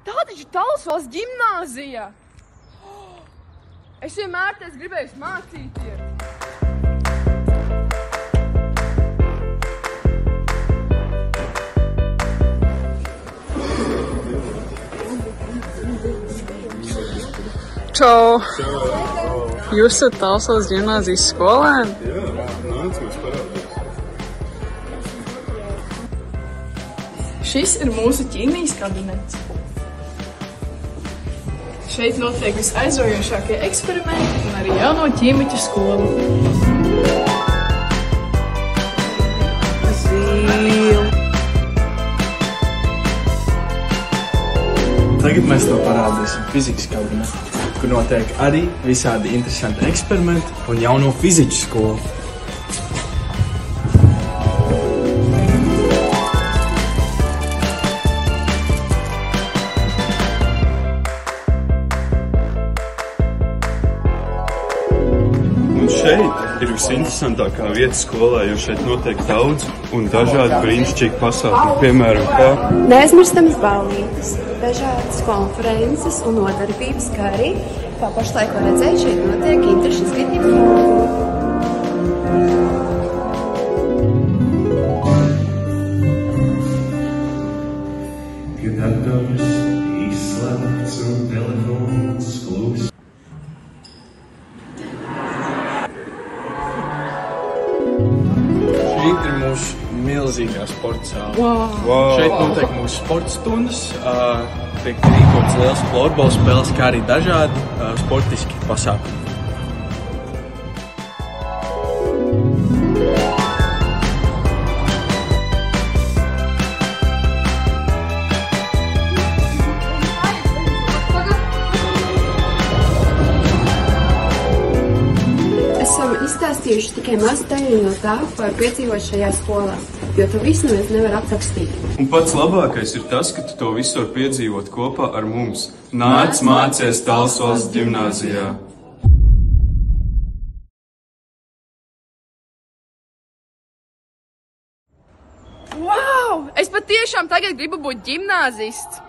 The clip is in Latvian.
Tā taču ir Talsvals ģimnāzija! Es vienmēr gribēju mācīties. Čau! Jūs esat Talsvals ģimnāzijas skolēni? Jā, nāc mums parādīt. Šis ir mūsu ķīmijas kabinets. Šeit notiek visaizraujošākie eksperimenti un arī jauno ķīmiķu skolu. Tagad mēs to parādīsim fizikas kabinetā, kur notiek arī visādi interesanti eksperimenti un jauno fiziķu skolu. Un šeit ir visinteresantākā vieta skolā, jo šeit notiek daudz un dažādi brīnišķīgi pasākumi. Piemēram, kā Neaizmirstamas ballītes, dažādas konferences un nodarbības, kā arī, kā pašlaik var redzēt, šeit notiek interešu izglītība. Kad dators izslēgts un telefons kluss. Šī ir mūsu milzīgā sporta zāle. wow. Šeit notiek mūsu sporta stundas, tiek rīkots liels florbola spēles, kā arī dažādi sportiski pasākumi. Esam izstāstījuši tikai mazu daļu no tā, ko var piedzīvot šajā skolā, jo to visu neviens nevar aprakstīt. Un pats labākais ir tas, ka tu to visu var piedzīvot kopā ar mums. Nāc mācies Talsvals ģimnāzijā! Wow! Es patiešām tagad gribu būt ģimnāzists!